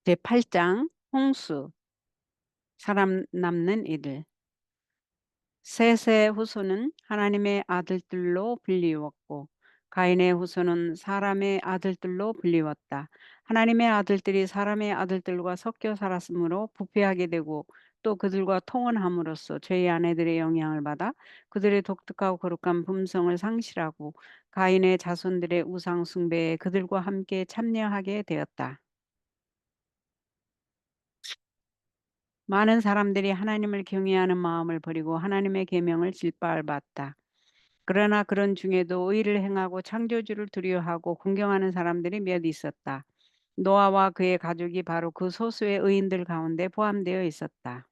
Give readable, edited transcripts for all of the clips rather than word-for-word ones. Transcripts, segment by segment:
제8장 홍수 사람 남는 이들. 셋의 후손은 하나님의 아들들로 불리웠고 가인의 후손은 사람의 아들들로 불리웠다. 하나님의 아들들이 사람의 아들들과 섞여 살았으므로 부패하게 되고 또 그들과 통혼함으로써 죄의 아내들의 영향을 받아 그들의 독특하고 거룩한 품성을 상실하고 가인의 자손들의 우상 숭배에 그들과 함께 참여하게 되었다. 많은 사람들이 하나님을 경외하는 마음을 버리고 하나님의 계명을 질발봤다. 그러나 그런 중에도 의를 행하고 창조주를 두려워하고 공경하는 사람들이 몇 있었다. 노아와 그의 가족이 바로 그 소수의 의인들 가운데 포함되어 있었다.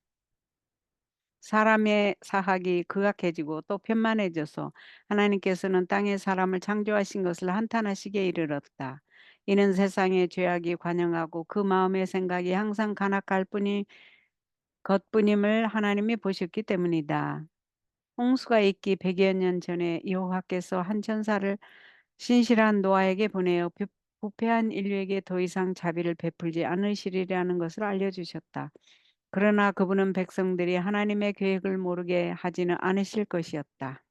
사람의 사학이 극악해지고 또 편만해져서 하나님께서는 땅에 사람을 창조하신 것을 한탄하시게 이르렀다. 이는 세상의 죄악이 관영하고 그 마음의 생각이 항상 간악할 뿐이 것뿐임을 하나님이 보셨기 때문이다. 홍수가 있기 100여 년 전에 여호와께서 한 천사를 신실한 노아에게 보내어 부패한 인류에게 더 이상 자비를 베풀지 않으시리라는 것을 알려주셨다. 그러나 그분은 백성들이 하나님의 계획을 모르게 하지는 않으실 것이었다.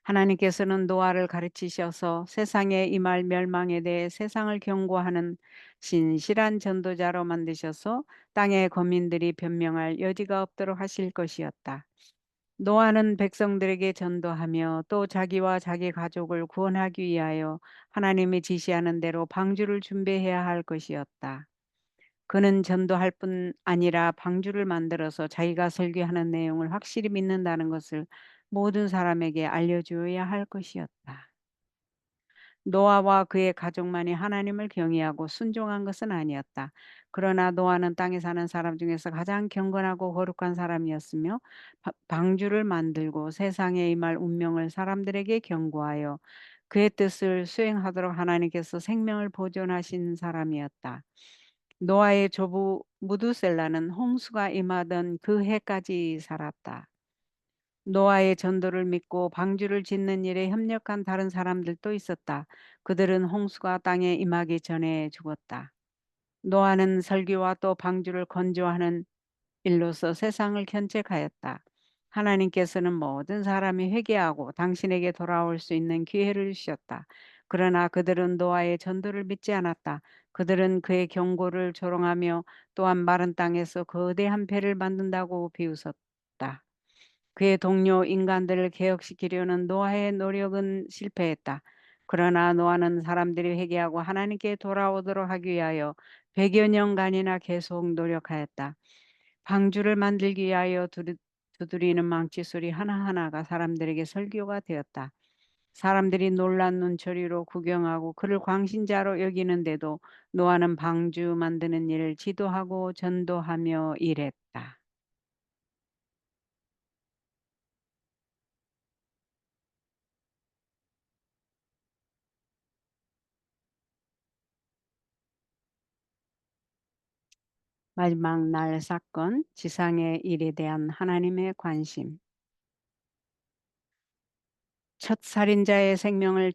하나님께서는 노아를 가르치셔서 세상에 임할 멸망에 대해 세상을 경고하는 신실한 전도자로 만드셔서 땅의 거민들이 변명할 여지가 없도록 하실 것이었다. 노아는 백성들에게 전도하며 또 자기와 자기 가족을 구원하기 위하여 하나님이 지시하는 대로 방주를 준비해야 할 것이었다. 그는 전도할 뿐 아니라 방주를 만들어서 자기가 설교하는 내용을 확실히 믿는다는 것을 모든 사람에게 알려주어야 할 것이었다. 노아와 그의 가족만이 하나님을 경외하고 순종한 것은 아니었다. 그러나 노아는 땅에 사는 사람 중에서 가장 경건하고 거룩한 사람이었으며 방주를 만들고 세상에 임할 운명을 사람들에게 경고하여 그의 뜻을 수행하도록 하나님께서 생명을 보존하신 사람이었다. 노아의 조부 무두셀라는 홍수가 임하던 그 해까지 살았다. 노아의 전도를 믿고 방주를 짓는 일에 협력한 다른 사람들도 있었다. 그들은 홍수가 땅에 임하기 전에 죽었다. 노아는 설교와 또 방주를 건조하는 일로서 세상을 견책하였다. 하나님께서는 모든 사람이 회개하고 당신에게 돌아올 수 있는 기회를 주셨다. 그러나 그들은 노아의 전도를 믿지 않았다. 그들은 그의 경고를 조롱하며 또한 마른 땅에서 거대한 배를 만든다고 비웃었다. 그의 동료 인간들을 개혁시키려는 노아의 노력은 실패했다. 그러나 노아는 사람들이 회개하고 하나님께 돌아오도록 하기 위하여 100여 년간이나 계속 노력하였다. 방주를 만들기 위하여 두드리는 망치 소리 하나하나가 사람들에게 설교가 되었다. 사람들이 놀란 눈초리로 구경하고 그를 광신자로 여기는데도 노아는 방주 만드는 일을 지도하고 전도하며 일했다. 마지막 날 사건, 지상의 일에 대한 하나님의 관심. 첫 살인자의 생명을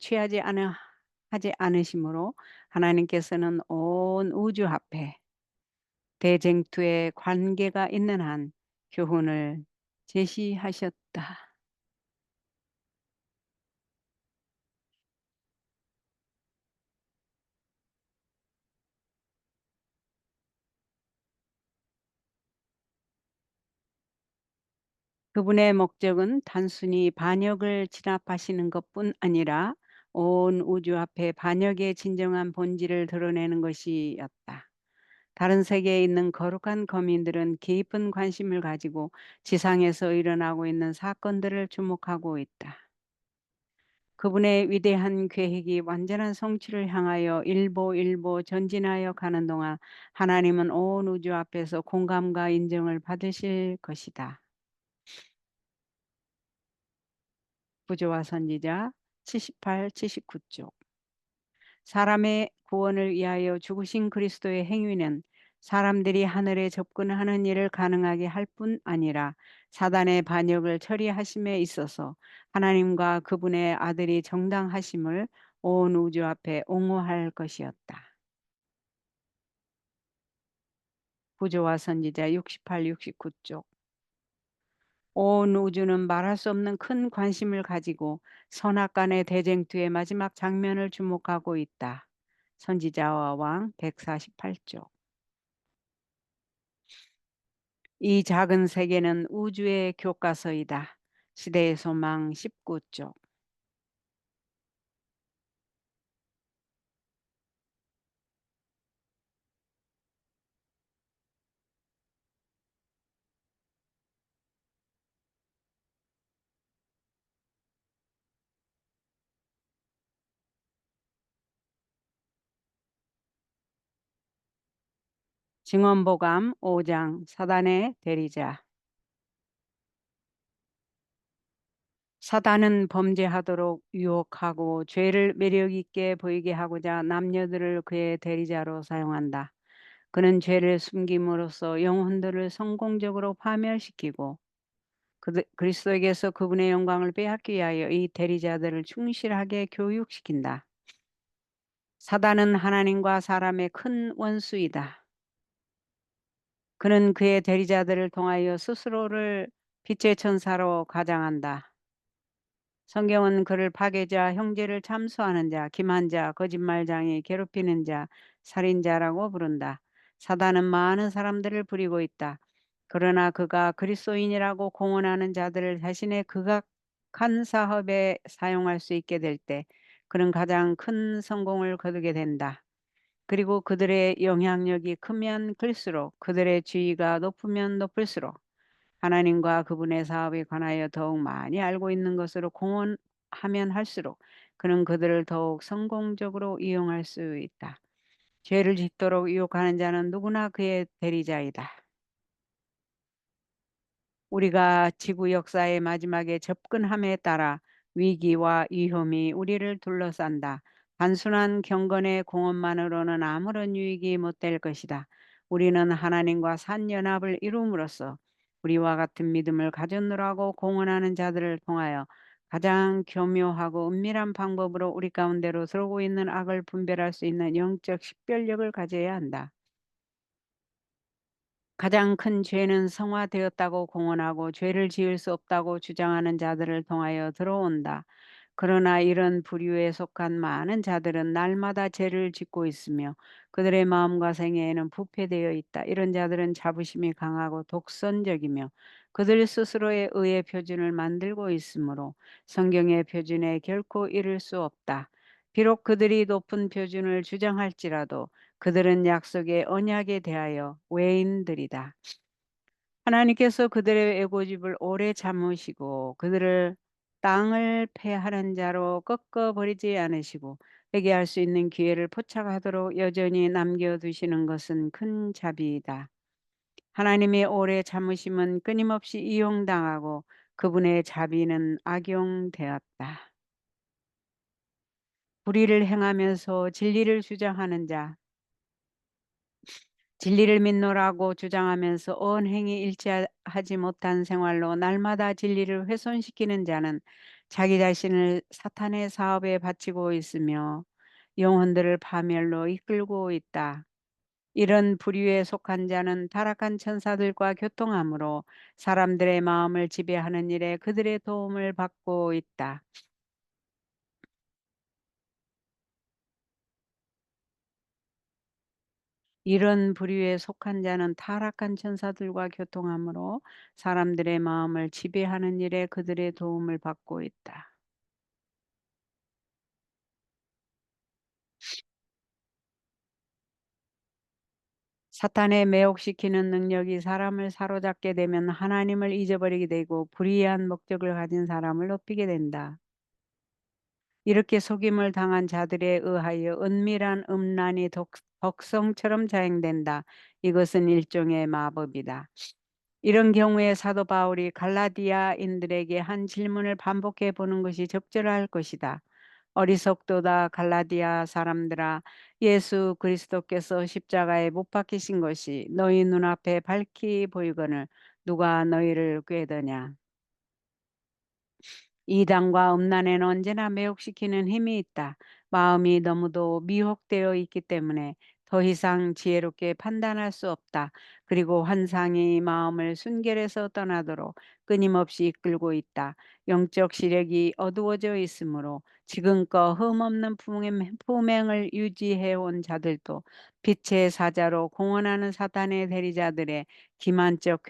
하지 않으심으로 하나님께서는 온 우주 앞에 대쟁투의 관계가 있는 한 교훈을 제시하셨다. 그분의 목적은 단순히 반역을 진압하시는 것뿐 아니라 온 우주 앞에 반역의 진정한 본질을 드러내는 것이었다. 다른 세계에 있는 거룩한 거민들은 깊은 관심을 가지고 지상에서 일어나고 있는 사건들을 주목하고 있다. 그분의 위대한 계획이 완전한 성취를 향하여 일보일보 전진하여 가는 동안 하나님은 온 우주 앞에서 공감과 인정을 받으실 것이다. 구조와 선지자 78, 79쪽. 사람의 구원을 위하여 죽으신 그리스도의 행위는 사람들이 하늘에 접근하는 일을 가능하게 할 뿐 아니라 사단의 반역을 처리하심에 있어서 하나님과 그분의 아들이 정당하심을 온 우주 앞에 옹호할 것이었다. 구조와 선지자 68, 69쪽. 온 우주는 말할 수 없는 큰 관심을 가지고 선악간의 대쟁투의 마지막 장면을 주목하고 있다. 선지자와 왕 148쪽. 이 작은 세계는 우주의 교과서이다. 시대의 소망 19쪽. 증언보감 5장 사단의 대리자. 사단은 범죄하도록 유혹하고 죄를 매력 있게 보이게 하고자 남녀들을 그의 대리자로 사용한다. 그는 죄를 숨김으로써 영혼들을 성공적으로 파멸시키고 그리스도에게서 그분의 영광을 빼앗기 위하여 이 대리자들을 충실하게 교육시킨다. 사단은 하나님과 사람의 큰 원수이다. 그는 그의 대리자들을 통하여 스스로를 빛의 천사로 가장한다. 성경은 그를 파괴자, 형제를 참수하는 자, 기만 자, 거짓말장애, 괴롭히는 자, 살인자라고 부른다. 사단은 많은 사람들을 부리고 있다. 그러나 그가 그리스도인이라고 공언하는 자들을 자신의 극악한 사업에 사용할 수 있게 될 때 그는 가장 큰 성공을 거두게 된다. 그리고 그들의 영향력이 크면 클수록 그들의 지위가 높으면 높을수록 하나님과 그분의 사업에 관하여 더욱 많이 알고 있는 것으로 공헌하면 할수록 그는 그들을 더욱 성공적으로 이용할 수 있다. 죄를 짓도록 유혹하는 자는 누구나 그의 대리자이다. 우리가 지구 역사의 마지막에 접근함에 따라 위기와 위험이 우리를 둘러싼다. 단순한 경건의 공헌만으로는 아무런 유익이 못 될 것이다. 우리는 하나님과 산연합을 이룸으로써 우리와 같은 믿음을 가졌노라고 공언하는 자들을 통하여 가장 교묘하고 은밀한 방법으로 우리 가운데로 들어오고 있는 악을 분별할 수 있는 영적 식별력을 가져야 한다. 가장 큰 죄는 성화되었다고 공언하고 죄를 지을 수 없다고 주장하는 자들을 통하여 들어온다. 그러나 이런 부류에 속한 많은 자들은 날마다 죄를 짓고 있으며 그들의 마음과 생애에는 부패되어 있다. 이런 자들은 자부심이 강하고 독선적이며 그들 스스로의 의의 표준을 만들고 있으므로 성경의 표준에 결코 이를 수 없다. 비록 그들이 높은 표준을 주장할지라도 그들은 약속의 언약에 대하여 외인들이다. 하나님께서 그들의 애고집을 오래 참으시고 그들을 땅을 패하는 자로 꺾어버리지 않으시고 회개할 수 있는 기회를 포착하도록 여전히 남겨두시는 것은 큰 자비이다. 하나님의 오래 참으심은 끊임없이 이용당하고 그분의 자비는 악용되었다. 불의를 행하면서 진리를 주장하는 자, 진리를 믿노라고 주장하면서 언행이 일치하지 못한 생활로 날마다 진리를 훼손시키는 자는 자기 자신을 사탄의 사업에 바치고 있으며 영혼들을 파멸로 이끌고 있다. 이런 부류에 속한 자는 타락한 천사들과 교통함으로 사람들의 마음을 지배하는 일에 그들의 도움을 받고 있다. 이런 부류에 속한 자는 타락한 천사들과 교통함으로 사람들의 마음을 지배하는 일에 그들의 도움을 받고 있다. 사탄의 매혹시키는 능력이 사람을 사로잡게 되면 하나님을 잊어버리게 되고 불의한 목적을 가진 사람을 높이게 된다. 이렇게 속임을 당한 자들에 의하여 은밀한 음란이 독성처럼 자행된다. 이것은 일종의 마법이다. 이런 경우에 사도 바울이 갈라디아인들에게 한 질문을 반복해 보는 것이 적절할 것이다. 어리석도다 갈라디아 사람들아, 예수 그리스도께서 십자가에 못 박히신 것이 너희 눈앞에 밝히 보이거늘 누가 너희를 꾀더냐. 이단과 음란에는 언제나 매혹시키는 힘이 있다. 마음이 너무도 미혹되어 있기 때문에 더 이상 지혜롭게 판단할 수 없다. 그리고 환상이 마음을 순결해서 떠나도록 끊임없이 이끌고 있다. 영적 시력이 어두워져 있으므로 지금껏 흠없는 품행을 유지해 온 자들도 빛의 사자로 공언하는 사탄의 대리자들의 기만적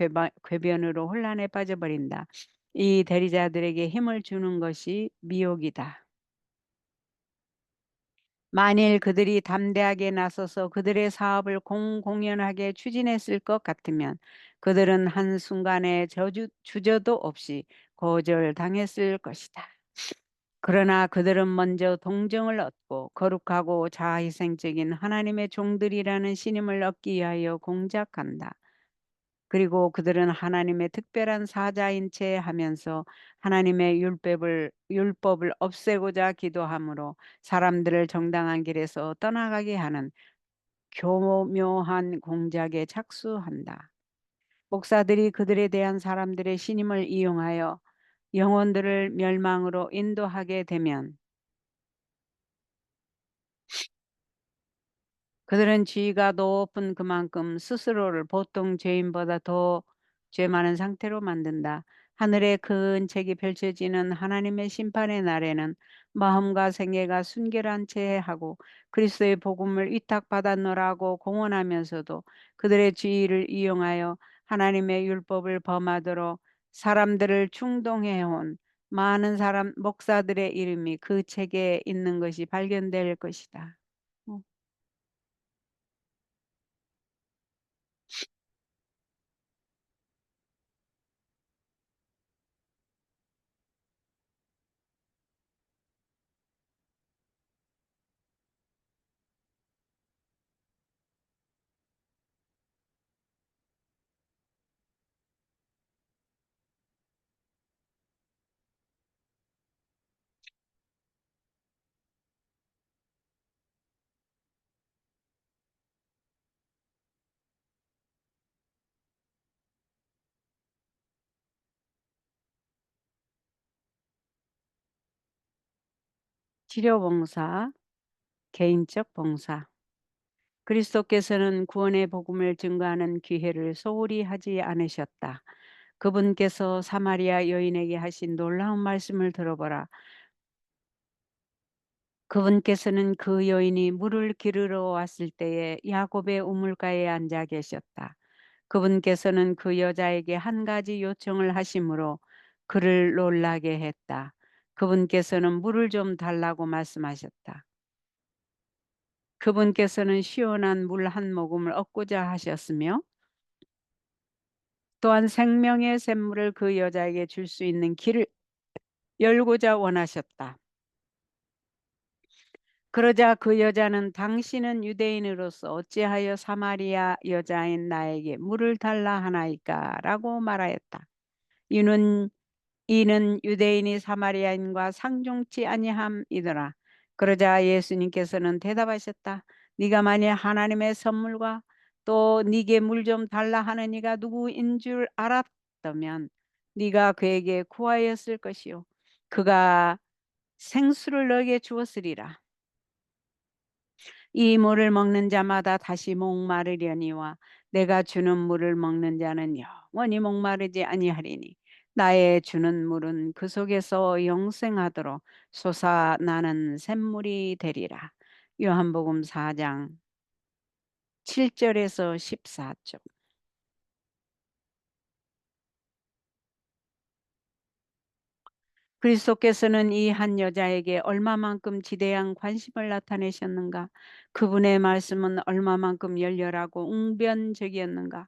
궤변으로 혼란에 빠져버린다. 이 대리자들에게 힘을 주는 것이 미혹이다. 만일 그들이 담대하게 나서서 그들의 사업을 공공연하게 추진했을 것 같으면 그들은 한순간에 주저도 없이 거절당했을 것이다. 그러나 그들은 먼저 동정을 얻고 거룩하고 자아희생적인 하나님의 종들이라는 신임을 얻기 위하여 공작한다. 그리고 그들은 하나님의 특별한 사자인 채 하면서 하나님의 율법을 없애고자 기도함으로 사람들을 정당한 길에서 떠나가게 하는 교묘한 공작에 착수한다. 목사들이 그들에 대한 사람들의 신임을 이용하여 영혼들을 멸망으로 인도하게 되면 그들은 지위가 높은 그만큼 스스로를 보통 죄인보다 더 죄 많은 상태로 만든다. 하늘의 큰 책이 펼쳐지는 하나님의 심판의 날에는 마음과 생애가 순결한 채 하고 그리스도의 복음을 위탁받았노라고 공언하면서도 그들의 지위를 이용하여 하나님의 율법을 범하도록 사람들을 충동해온 많은 목사들의 이름이 그 책에 있는 것이 발견될 것이다. 어. 치료봉사, 개인적 봉사. 그리스도께서는 구원의 복음을 증거하는 기회를 소홀히 하지 않으셨다. 그분께서 사마리아 여인에게 하신 놀라운 말씀을 들어보라. 그분께서는 그 여인이 물을 기르러 왔을 때에 야곱의 우물가에 앉아 계셨다. 그분께서는 그 여자에게 한 가지 요청을 하심으로 그를 놀라게 했다. 그분께서는 물을 좀 달라고 말씀하셨다. 그분께서는 시원한 물 한 모금을 얻고자 하셨으며 또한 생명의 샘물을 그 여자에게 줄 수 있는 길을 열고자 원하셨다. 그러자 그 여자는 당신은 유대인으로서 어찌하여 사마리아 여자인 나에게 물을 달라 하나이까? 라고 말하였다. 이는 이는 유대인이 사마리아인과 상종치 아니함이더라. 그러자 예수님께서는 대답하셨다. 네가 만일 하나님의 선물과 또 네게 물 좀 달라 하는 이가 누구인 줄 알았다면 네가 그에게 구하였을 것이요 그가 생수를 너에게 주었으리라. 이 물을 먹는 자마다 다시 목마르려니와 내가 주는 물을 먹는 자는 영원히 목마르지 아니하리니 나의 주는 물은 그 속에서 영생하도록 솟아나는 샘물이 되리라. 요한복음 4장 7절에서 14절. 그리스도께서는 이 한 여자에게 얼마만큼 지대한 관심을 나타내셨는가? 그분의 말씀은 얼마만큼 열렬하고 웅변적이었는가?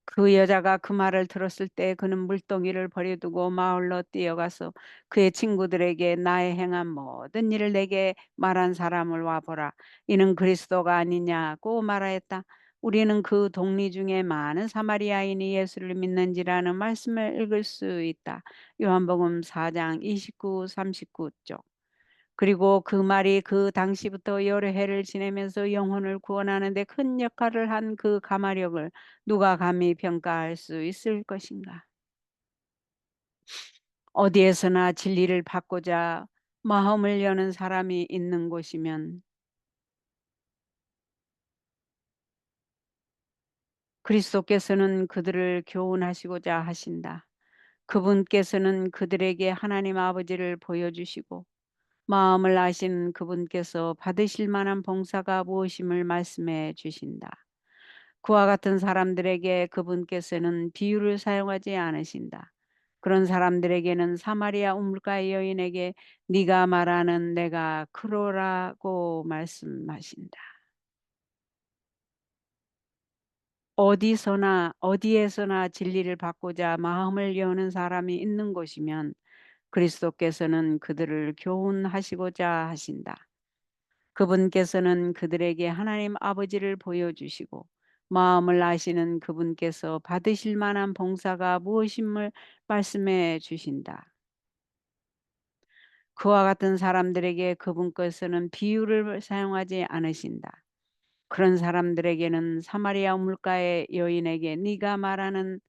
그 여자가 그 말을 들었을 때 그는 물동이를 버려두고 마을로 뛰어가서 그의 친구들에게 나의 행한 모든 일을 내게 말한 사람을 와보라. 이는 그리스도가 아니냐고 말하였다. 우리는 그 동리 중에 많은 사마리아인이 예수를 믿는지라는 말씀을 읽을 수 있다. 요한복음 4장 29, 39쪽. 그리고 그 말이 그 당시부터 여러 해를 지내면서 영혼을 구원하는 데 큰 역할을 한 그 가마력을 누가 감히 평가할 수 있을 것인가? 어디에서나 진리를 받고자 마음을 여는 사람이 있는 곳이면 그리스도께서는 그들을 교훈하시고자 하신다. 그분께서는 그들에게 하나님 아버지를 보여주시고 마음을 아신 그분께서 받으실 만한 봉사가 무엇임을 말씀해 주신다. 그와 같은 사람들에게 그분께서는 비유를 사용하지 않으신다. 그런 사람들에게는 사마리아 우물가의 여인에게 네가 말하는 내가 그로라고 말씀하신다. 어디서나 어디에서나 진리를 받고자 마음을 여는 사람이 있는 곳이면 그리스도께서는 그들을 교훈하시고자 하신다. 그분께서는 그들에게 하나님 아버지를 보여주시고 마음을 아시는 그분께서 받으실 만한 봉사가 무엇임을 말씀해 주신다. 그와 같은 사람들에게 그분께서는 비유를 사용하지 않으신다. 그런 사람들에게는 사마리아 물가의 여인에게 네가 말하는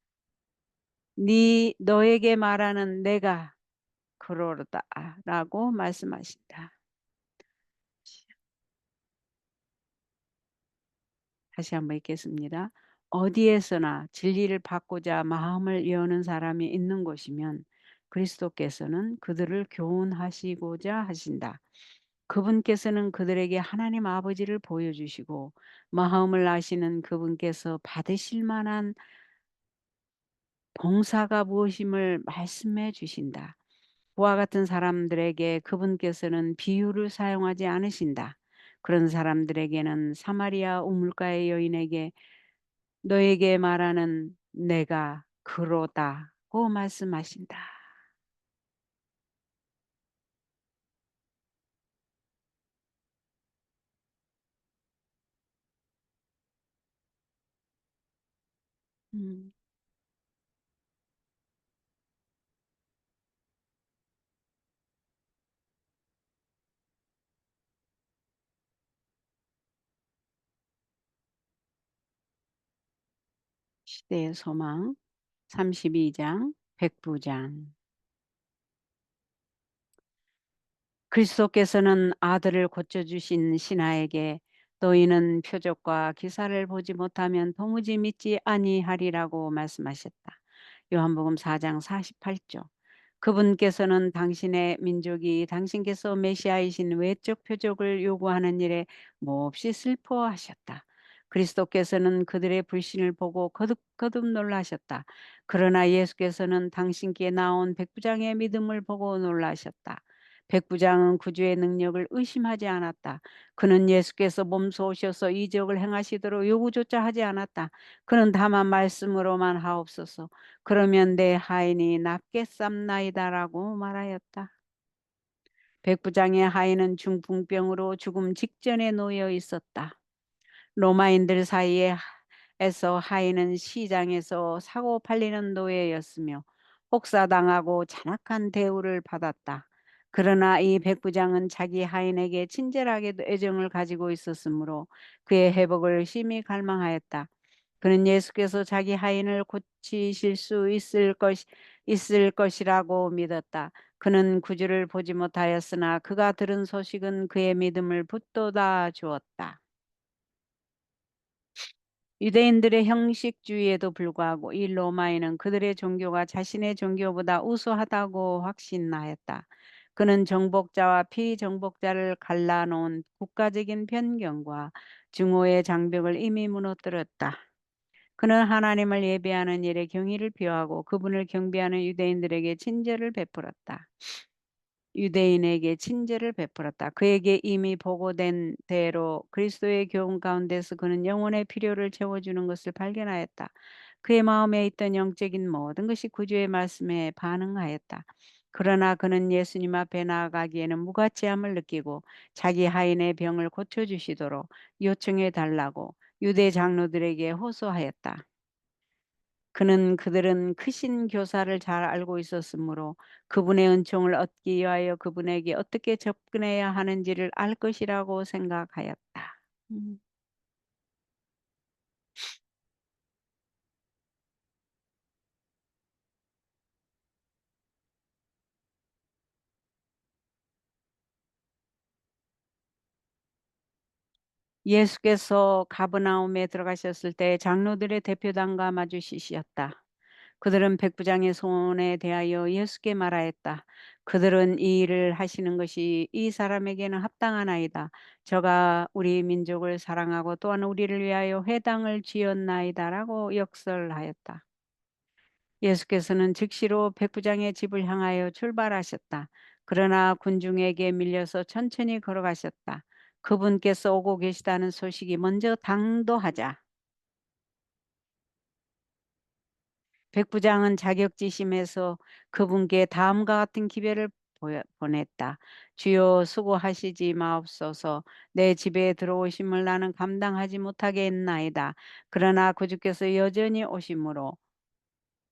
너에게 말하는 내가 그러다라고 말씀하신다. 다시 한번 읽겠습니다. 어디에서나 진리를 받고자 마음을 여는 사람이 있는 곳이면 그리스도께서는 그들을 교훈하시고자 하신다. 그분께서는 그들에게 하나님 아버지를 보여주시고 마음을 아시는 그분께서 받으실 만한 봉사가 무엇임을 말씀해 주신다. 그와 같은 사람들에게 그분께서는 비유를 사용하지 않으신다. 그런 사람들에게는 사마리아 우물가의 여인에게 너에게 말하는 내가 그로다고 말씀하신다. 음, 시대의 소망 32장 백부장. 그리스도께서는 아들을 고쳐주신 신하에게 너희는 표적과 기사를 보지 못하면 도무지 믿지 아니하리라고 말씀하셨다. 요한복음 4장 48절. 그분께서는 당신의 민족이 당신께서 메시아이신 외적 표적을 요구하는 일에 몹시 슬퍼하셨다. 그리스도께서는 그들의 불신을 보고 거듭 놀라셨다. 그러나 예수께서는 당신께 나온 백부장의 믿음을 보고 놀라셨다. 백부장은 구주의 능력을 의심하지 않았다. 그는 예수께서 몸소 오셔서 이적을 행하시도록 요구조차 하지 않았다. 그는 다만 말씀으로만 하옵소서. 그러면 내 하인이 낫게 쌈나이다라고 말하였다. 백부장의 하인은 중풍병으로 죽음 직전에 놓여 있었다. 로마인들 사이에서 하인은 시장에서 사고 팔리는 노예였으며 혹사당하고 잔악한 대우를 받았다. 그러나 이 백부장은 자기 하인에게 친절하게도 애정을 가지고 있었으므로 그의 회복을 심히 갈망하였다. 그는 예수께서 자기 하인을 고치실 수 있을 것이라고 믿었다. 그는 구주를 보지 못하였으나 그가 들은 소식은 그의 믿음을 붙돋아 주었다. 유대인들의 형식주의에도 불구하고 이 로마인은 그들의 종교가 자신의 종교보다 우수하다고 확신하였다. 그는 정복자와 피정복자를 갈라놓은 국가적인 편견과 증오의 장벽을 이미 무너뜨렸다. 그는 하나님을 예배하는 일에 경의를 표하고 그분을 경배하는 유대인에게 친절을 베풀었다. 그에게 이미 보고된 대로 그리스도의 교훈 가운데서 그는 영혼의 필요를 채워주는 것을 발견하였다. 그의 마음에 있던 영적인 모든 것이 구주의 말씀에 반응하였다. 그러나 그는 예수님 앞에 나아가기에는 무가치함을 느끼고 자기 하인의 병을 고쳐주시도록 요청해 달라고 유대 장로들에게 호소하였다. 그들은 크신 교사를 잘 알고 있었으므로 그분의 은총을 얻기 위하여 그분에게 어떻게 접근해야 하는지를 알 것이라고 생각하였다. 음. 예수께서 가버나움에 들어가셨을 때 장로들의 대표단과 마주치셨다. 그들은 백부장의 소원에 대하여 예수께 말하였다. 그들은 이 일을 하시는 것이 이 사람에게는 합당하나이다. 저가 우리 민족을 사랑하고 또한 우리를 위하여 회당을 지었나이다라고 역설하였다. 예수께서는 즉시로 백부장의 집을 향하여 출발하셨다. 그러나 군중에게 밀려서 천천히 걸어가셨다. 그분께서 오고 계시다는 소식이 먼저 당도하자 백부장은 자격지심에서 그분께 다음과 같은 기별을 보냈다. 주여 수고하시지 마옵소서. 내 집에 들어오심을 나는 감당하지 못하겠나이다. 그러나 구주께서 여전히 오심으로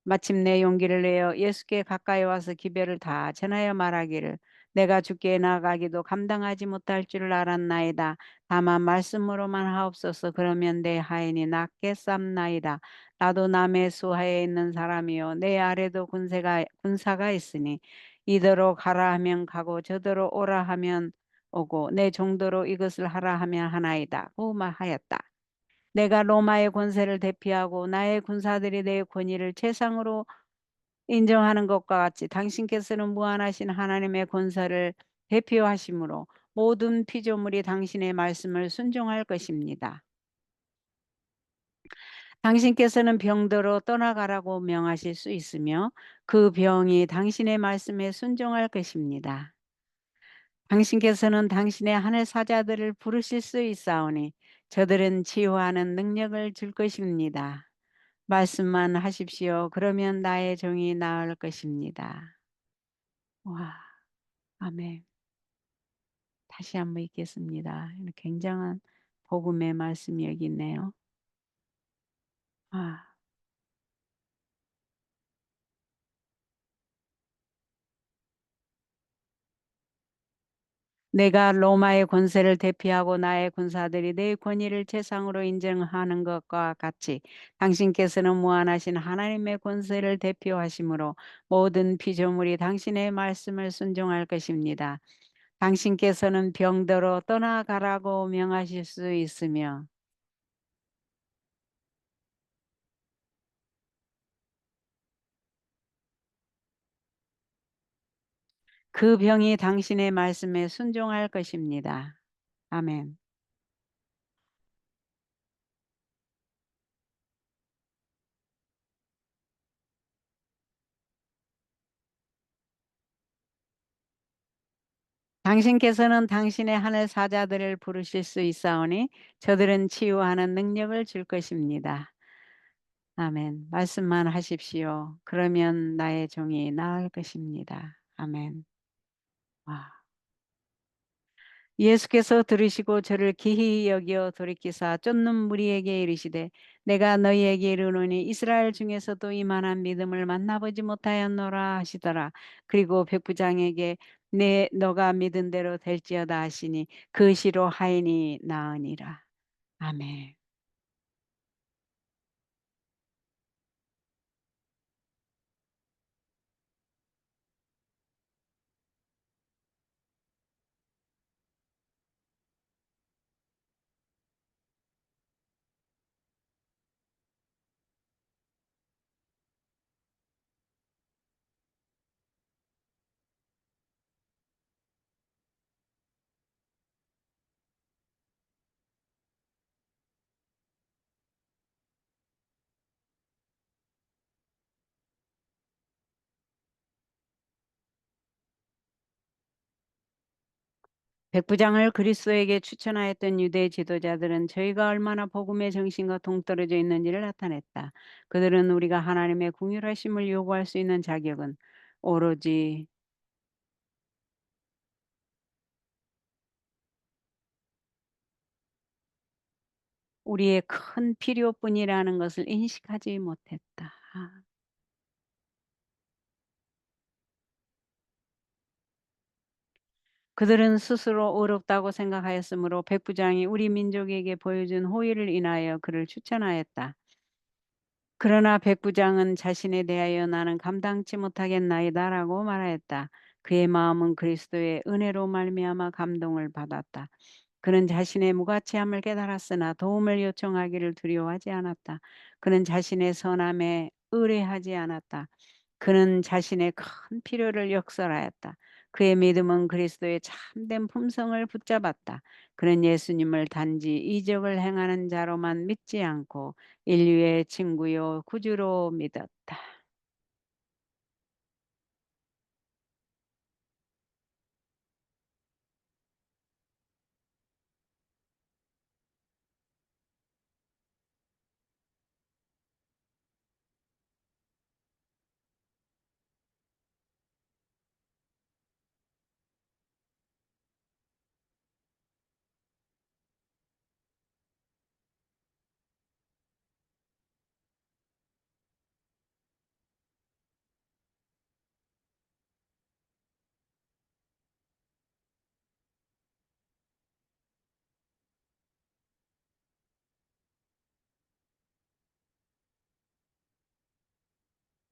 마침내 용기를 내어 예수께 가까이 와서 기별을 다 전하여 말하기를 내가 주께 나가기도 감당하지 못할 줄 알았나이다. 다만 말씀으로만 하옵소서. 그러면 내 하인이 낫겠삼나이다. 나도 남의 수하에 있는 사람이요 내 아래도 군사가 있으니 이더러 가라 하면 가고 저더러 오라 하면 오고 내 정도로 이것을 하라 하면 하나이다. 고 말하였다. 내가 로마의 권세를 대피하고 나의 군사들이 내 권위를 최상으로 인정하는 것과 같이 당신께서는 무한하신 하나님의 권세를 대표하심으로 모든 피조물이 당신의 말씀을 순종할 것입니다. 당신께서는 병들어 떠나가라고 명하실 수 있으며 그 병이 당신의 말씀에 순종할 것입니다. 당신께서는 당신의 하늘 사자들을 부르실 수 있사오니 저들은 치유하는 능력을 줄 것입니다. 말씀만 하십시오. 그러면 나의 종이 나을 것입니다. 와, 아멘. 다시 한번 읽겠습니다. 굉장한 복음의 말씀이 여기 있네요. 아, 내가 로마의 권세를 대피하고 나의 군사들이 내 권위를 최상으로 인정하는 것과 같이 당신께서는 무한하신 하나님의 권세를 대표하심으로 모든 피조물이 당신의 말씀을 순종할 것입니다. 당신께서는 병들어 떠나가라고 명하실 수 있으며 그 병이 당신의 말씀에 순종할 것입니다. 아멘. 당신께서는 당신의 하늘 사자들을 부르실 수 있사오니 저들은 치유하는 능력을 줄 것입니다. 아멘. 말씀만 하십시오. 그러면 나의 종이 나을 것입니다. 아멘. 와. 예수께서 들으시고 저를 기히 여겨 돌이키사 쫓는 무리에게 이르시되 내가 너희에게 이르노니 이스라엘 중에서도 이만한 믿음을 만나보지 못하였노라 하시더라. 그리고 백부장에게 내 너가 믿은 대로 될지어다 하시니 그 시로 하인이 나으니라. 아멘. 백부장을 그리스도에게 추천하였던 유대 지도자들은 저희가 얼마나 복음의 정신과 동떨어져 있는지를 나타냈다. 그들은 우리가 하나님의 궁휼하심을 요구할 수 있는 자격은 오로지 우리의 큰 필요뿐이라는 것을 인식하지 못했다. 아, 그들은 스스로 어렵다고 생각하였으므로 백부장이 우리 민족에게 보여준 호의를 인하여 그를 추천하였다. 그러나 백부장은 자신에 대하여 나는 감당치 못하겠나이다라고 말하였다. 그의 마음은 그리스도의 은혜로 말미암아 감동을 받았다. 그는 자신의 무가치함을 깨달았으나 도움을 요청하기를 두려워하지 않았다. 그는 자신의 선함에 의뢰하지 않았다. 그는 자신의 큰 필요를 역설하였다. 그의 믿음은 그리스도의 참된 품성을 붙잡았다. 그는 예수님을 단지 이적을 행하는 자로만 믿지 않고 인류의 친구요 구주로 믿었다.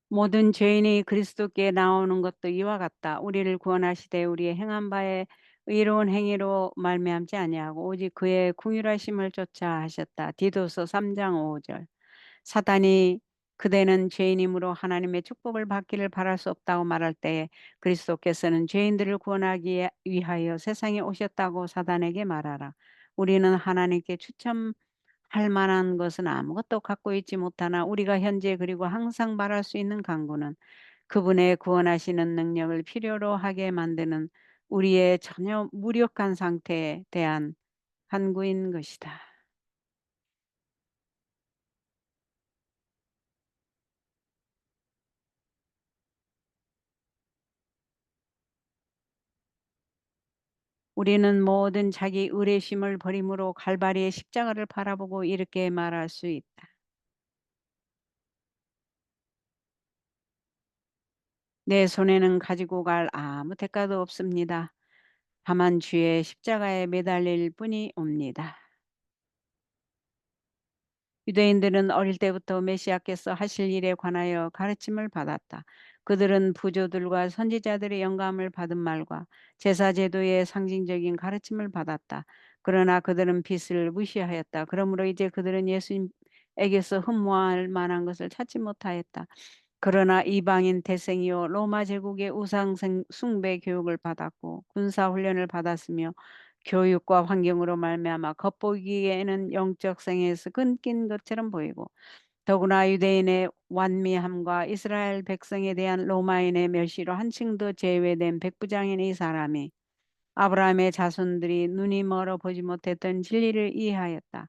모든 죄인이 그리스도께 나오는 것도 이와 같다. 우리를 구원하시되 우리의 행한 바에 의로운 행위로 말미암지 아니하고 오직 그의 궁휼하심을 쫓아 하셨다. 디도서 3장 5절. 사단이 그대는 죄인이므로 하나님의 축복을 받기를 바랄 수 없다고 말할 때에 그리스도께서는 죄인들을 구원하기 위하여 세상에 오셨다고 사단에게 말하라. 우리는 하나님께 추천할 만한 것은 아무것도 갖고 있지 못하나 우리가 현재 그리고 항상 바랄 수 있는 간구는 그분의 구원하시는 능력을 필요로 하게 만드는 우리의 전혀 무력한 상태에 대한 간구인 것이다. 우리는 모든 자기 의뢰심을 버림으로 갈바리의 십자가를 바라보고 이렇게 말할 수 있다. 내 손에는 가지고 갈 아무 대가도 없습니다. 다만 주의 십자가에 매달릴 뿐이 옵니다. 유대인들은 어릴 때부터 메시아께서 하실 일에 관하여 가르침을 받았다. 그들은 부조들과 선지자들의 영감을 받은 말과 제사 제도의 상징적인 가르침을 받았다. 그러나 그들은 빛을 무시하였다. 그러므로 이제 그들은 예수님에게서 흠모할 만한 것을 찾지 못하였다. 그러나 이방인 태생이요 로마 제국의 우상 숭배 교육을 받았고 군사 훈련을 받았으며 교육과 환경으로 말미암아 겉보기에는 영적 생에서 끊긴 것처럼 보이고 더구나 유대인의 완미함과 이스라엘 백성에 대한 로마인의 멸시로 한층 더 제외된 백부장인 이 사람이 아브라함의 자손들이 눈이 멀어 보지 못했던 진리를 이해하였다.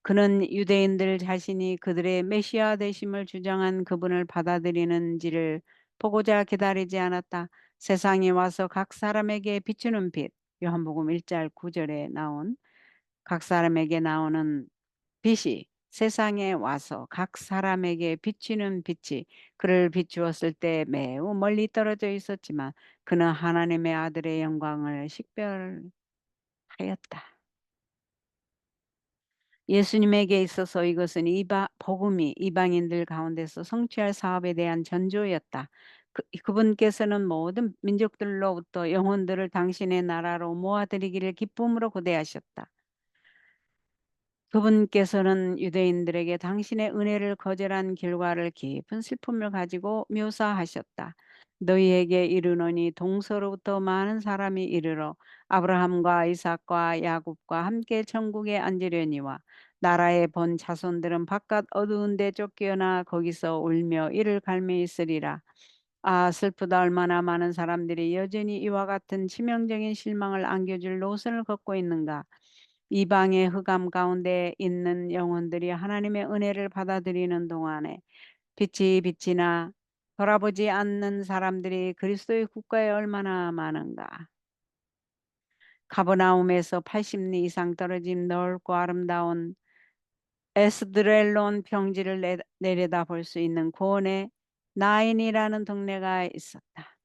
그는 유대인들 자신이 그들의 메시아 되심을 주장한 그분을 받아들이는지를 보고자 기다리지 않았다. 세상에 와서 각 사람에게 비추는 빛. 요한복음 1장 9절에 나온 각 사람에게 나오는 빛이 세상에 와서 각 사람에게 비추는 빛이 그를 비추었을 때 매우 멀리 떨어져 있었지만 그는 하나님의 아들의 영광을 식별하였다. 예수님에게 있어서 이것은 복음이 이방인들 가운데서 성취할 사업에 대한 전조였다. 그분께서는 모든 민족들로부터 영혼들을 당신의 나라로 모아들이기를 기쁨으로 고대하셨다. 그분께서는 유대인들에게 당신의 은혜를 거절한 결과를 깊은 슬픔을 가지고 묘사하셨다. 너희에게 이르노니 동서로부터 많은 사람이 이르러 아브라함과 이삭과 야곱과 함께 천국에 앉으려니와 나라의 본 자손들은 바깥 어두운 데 쫓겨나 거기서 울며 이를 갈매 있으리라. 아 슬프다 얼마나 많은 사람들이 여전히 이와 같은 치명적인 실망을 안겨줄 노선을 걷고 있는가. 이방의 흑암 가운데 있는 영혼들이 하나님의 은혜를 받아들이는 동안에 빛이 빛이나 돌아보지 않는 사람들이 그리스도의 국가에 얼마나 많은가. 가버나움에서 80리 이상 떨어진 넓고 아름다운 에스드렐론 평지를 내려다 볼 수 있는 고원의 나인이라는 동네가 있었다.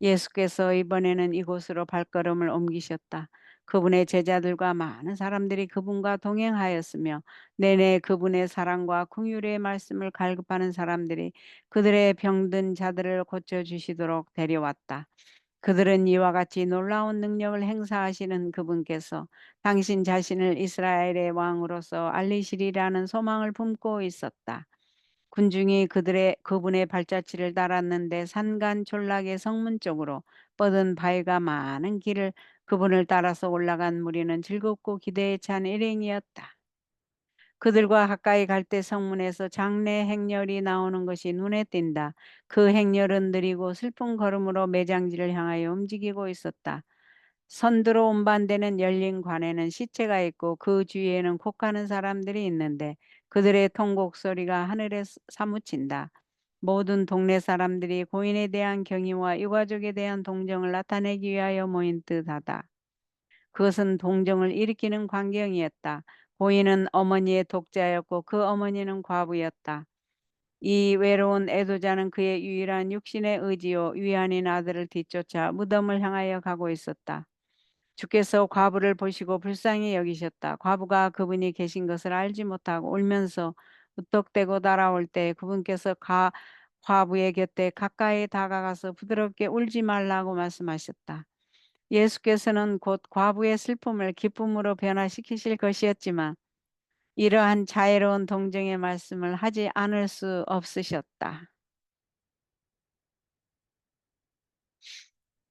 예수께서 이번에는 이곳으로 발걸음을 옮기셨다. 그분의 제자들과 많은 사람들이 그분과 동행하였으며 내내 그분의 사랑과 긍휼의 말씀을 갈급하는 사람들이 그들의 병든 자들을 고쳐 주시도록 데려왔다. 그들은 이와 같이 놀라운 능력을 행사하시는 그분께서 당신 자신을 이스라엘의 왕으로서 알리시리라는 소망을 품고 있었다. 군중이 그분의 발자취를 따랐는데 산간촌락의 성문 쪽으로 뻗은 바위가 많은 길을 그분을 따라서 올라간 무리는 즐겁고 기대에 찬 일행이었다. 그들과 가까이 갈 때 성문에서 장례 행렬이 나오는 것이 눈에 띈다. 그 행렬은 느리고 슬픈 걸음으로 매장지를 향하여 움직이고 있었다. 선두로 운반되는 열린 관에는 시체가 있고 그 주위에는 곡하는 사람들이 있는데 그들의 통곡 소리가 하늘에 사무친다. 모든 동네 사람들이 고인에 대한 경의와 유가족에 대한 동정을 나타내기 위하여 모인 듯하다. 그것은 동정을 일으키는 광경이었다. 고인은 어머니의 독자였고 그 어머니는 과부였다. 이 외로운 애도자는 그의 유일한 육신의 의지요 위안인 아들을 뒤쫓아 무덤을 향하여 가고 있었다. 주께서 과부를 보시고 불쌍히 여기셨다. 과부가 그분이 계신 것을 알지 못하고 울면서 우떡대고 날아올 때 그분께서 과부의 곁에 가까이 다가가서 부드럽게 울지 말라고 말씀하셨다. 예수께서는 곧 과부의 슬픔을 기쁨으로 변화시키실 것이었지만 이러한 자애로운 동정의 말씀을 하지 않을 수 없으셨다.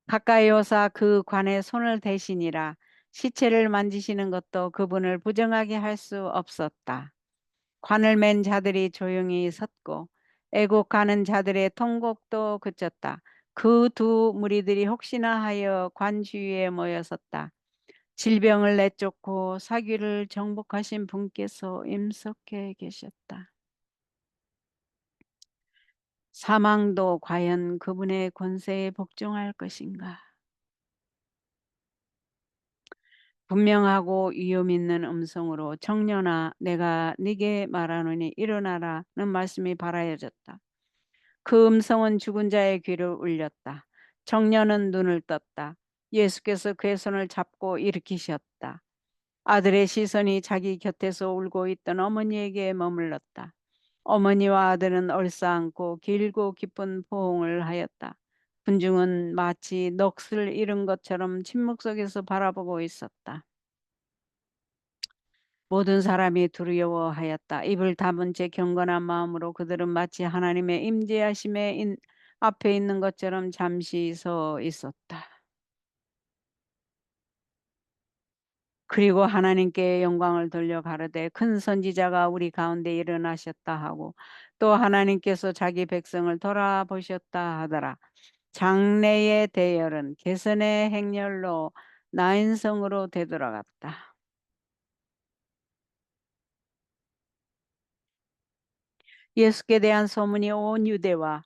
가까이 오사 그 관에 손을 대시니라. 시체를 만지시는 것도 그분을 부정하게 할 수 없었다. 관을 맨 자들이 조용히 섰고 애곡하는 자들의 통곡도 그쳤다. 그 두 무리들이 혹시나 하여 관 주위에 모여섰다. 질병을 내쫓고 사귀를 정복하신 분께서 임석해 계셨다. 사망도 과연 그분의 권세에 복종할 것인가? 분명하고 위험 있는 음성으로 청년아 내가 네게 말하노니 일어나라는 말씀이 발하여졌다. 그 음성은 죽은 자의 귀를 울렸다. 청년은 눈을 떴다. 예수께서 그의 손을 잡고 일으키셨다. 아들의 시선이 자기 곁에서 울고 있던 어머니에게 머물렀다. 어머니와 아들은 얼싸안고 길고 깊은 포옹을 하였다. 군중은 마치 넋을 잃은 것처럼 침묵 속에서 바라보고 있었다. 모든 사람이 두려워하였다. 입을 다문 채 경건한 마음으로 그들은 마치 하나님의 임재하심에 앞에 있는 것처럼 잠시 서 있었다. 그리고 하나님께 영광을 돌려 가로되 큰 선지자가 우리 가운데 일어나셨다 하고 또 하나님께서 자기 백성을 돌아보셨다 하더라. 장래의 대열은 개선의 행렬로 나인성으로 되돌아갔다. 예수께 대한 소문이 온 유대와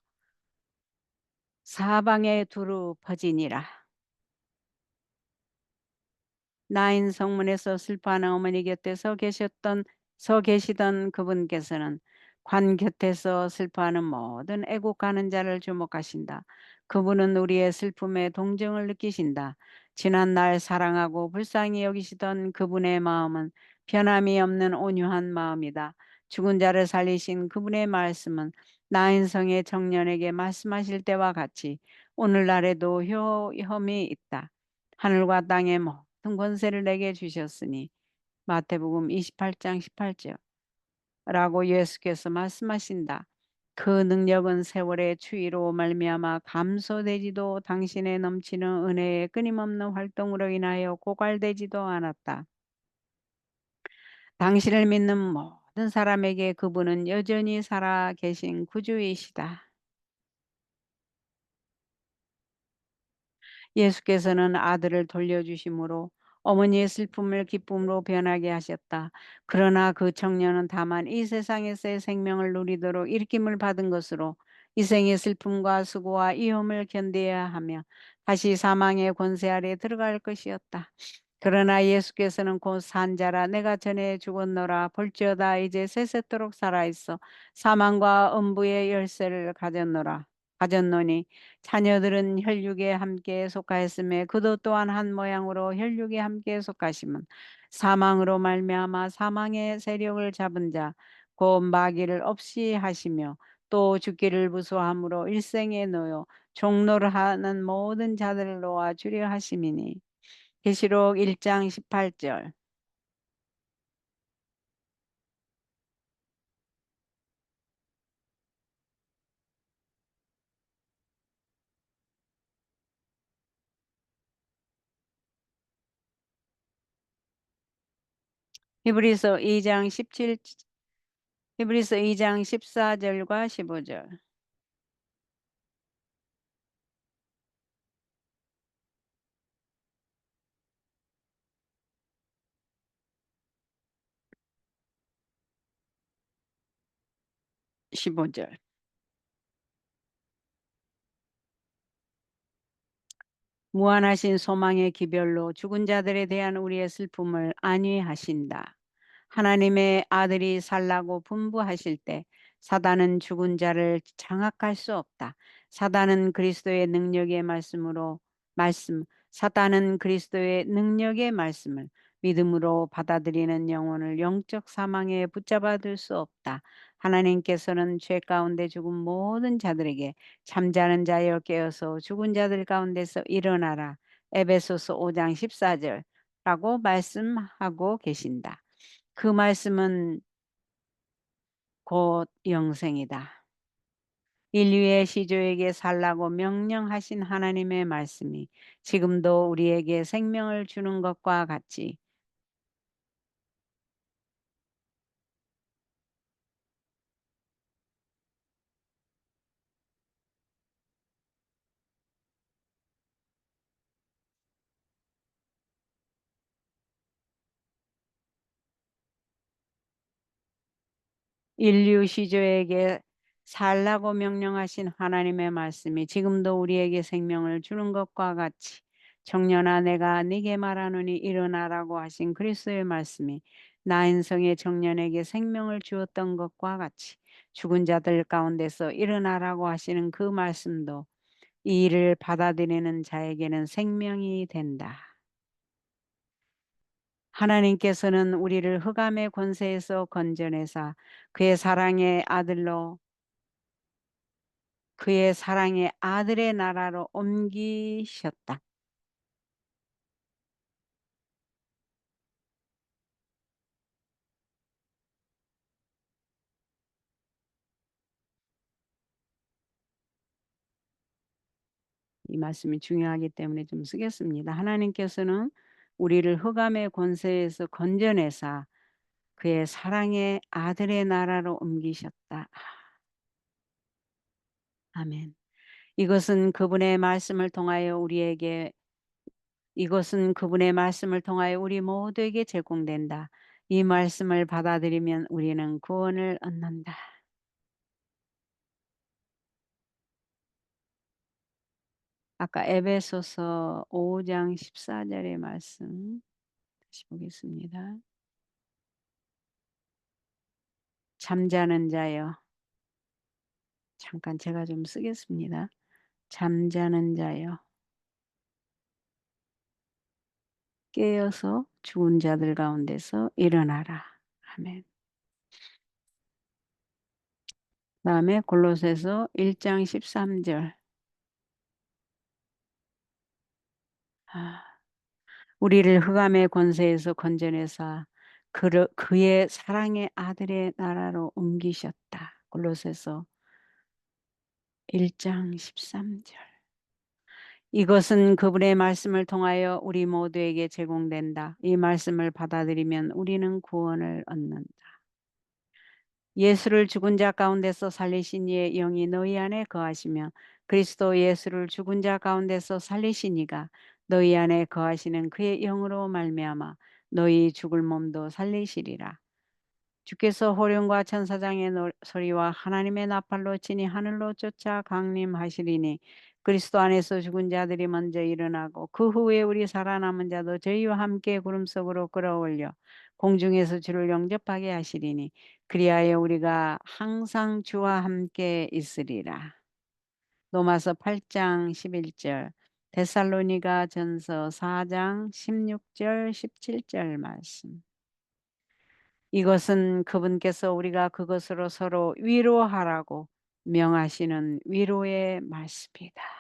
사방에 두루 퍼지니라. 나인 성문에서 슬퍼하는 어머니 곁에 서 계시던 그분께서는 관 곁에서 슬퍼하는 모든 애곡하는 자를 주목하신다. 그분은 우리의 슬픔에 동정을 느끼신다. 지난날 사랑하고 불쌍히 여기시던 그분의 마음은 변함이 없는 온유한 마음이다. 죽은 자를 살리신 그분의 말씀은 나인성의 청년에게 말씀하실 때와 같이 오늘날에도 효험이 있다. 하늘과 땅의 모든 권세를 내게 주셨으니 마태복음 28장 18절라고 예수께서 말씀하신다. 그 능력은 세월의 추위로 말미암아 감소되지도 당신의 넘치는 은혜의 끊임없는 활동으로 인하여 고갈되지도 않았다. 당신을 믿는 모든 사람에게 그분은 여전히 살아 계신 구주이시다. 예수께서는 아들을 돌려주심으로 어머니의 슬픔을 기쁨으로 변하게 하셨다. 그러나 그 청년은 다만 이 세상에서의 생명을 누리도록 일으킴을 받은 것으로 이 생의 슬픔과 수고와 위험을 견뎌야 하며 다시 사망의 권세 아래 들어갈 것이었다. 그러나 예수께서는 곧 산자라 내가 전에 죽었노라 볼지어다 이제 세세토록 살아있어 사망과 음부의 열쇠를 가졌노니 자녀들은 혈육에 함께 속하였음에 그도 또한 한 모양으로 혈육에 함께 속하심은 사망으로 말미암아 사망의 세력을 잡은 자 곧 마귀를 없이 하시며 또 죽기를 무소함으로 일생에 놓여 종로를 하는 모든 자들을 놓아 주려 하심이니. 계시록 1장 18절. 히브리서 2장 14절과 15절. 15절. 무한하신 소망의 기별로 죽은 자들에 대한 우리의 슬픔을 안위하신다. 하나님의 아들이 살라고 분부하실 때 사단은 죽은 자를 장악할 수 없다. 사단은 그리스도의 능력의 사단은 그리스도의 능력의 말씀을 믿음으로 받아들이는 영혼을 영적 사망에 붙잡아둘 수 없다. 하나님께서는 죄 가운데 죽은 모든 자들에게 잠자는 자여 깨어서 죽은 자들 가운데서 일어나라. 에베소서 5장 14절라고 말씀하고 계신다. 그 말씀은 곧 영생이다. 인류의 시조에게 살라고 명령하신 하나님의 말씀이 지금도 우리에게 생명을 주는 것과 같이 인류 시조에게 살라고 명령하신 하나님의 말씀이 지금도 우리에게 생명을 주는 것과 같이 청년아 내가 네게 말하노니 일어나라고 하신 그리스도의 말씀이 나인성의 청년에게 생명을 주었던 것과 같이 죽은 자들 가운데서 일어나라고 하시는 그 말씀도 이 일을 받아들이는 자에게는 생명이 된다. 하나님께서는 우리를 흑암의 권세에서 건져내사 그의 사랑의 아들로 그의 사랑의 아들의 나라로 옮기셨다. 이 말씀이 중요하기 때문에 좀 쓰겠습니다. 하나님께서는 우리를 흑암의 권세에서 건져내사 그의 사랑의 아들의 나라로 옮기셨다. 아멘. 이것은 그분의 말씀을 통하여 우리 모두에게 제공된다. 이 말씀을 받아들이면 우리는 구원을 얻는다. 아까 에베소서 5장 14절의 말씀 다시 보겠습니다. 잠자는 자여. 잠깐 제가 좀 쓰겠습니다. 잠자는 자여. 깨어서 죽은 자들 가운데서 일어나라. 아멘. 다음에 골로새서 1장 13절. 우리를 흑암의 권세에서 건져내사 그의 사랑의 아들의 나라로 옮기셨다. 골로새서 1장 13절. 이것은 그분의 말씀을 통하여 우리 모두에게 제공된다. 이 말씀을 받아들이면 우리는 구원을 얻는다. 예수를 죽은 자 가운데서 살리신 이의 영이 너희 안에 거하시며 그리스도 예수를 죽은 자 가운데서 살리신 이가 너희 안에 거하시는 그의 영으로 말미암아 너희 죽을 몸도 살리시리라. 주께서 호령과 천사장의 소리와 하나님의 나팔로 친히 하늘로 쫓아 강림하시리니 그리스도 안에서 죽은 자들이 먼저 일어나고 그 후에 우리 살아남은 자도 저희와 함께 구름 속으로 끌어올려 공중에서 주를 영접하게 하시리니 그리하여 우리가 항상 주와 함께 있으리라. 로마서 8장 11절, 데살로니가 전서 4장 16절 17절 말씀. 이것은 그분께서 우리가 그것으로 서로 위로하라고 명하시는 위로의 말씀이다.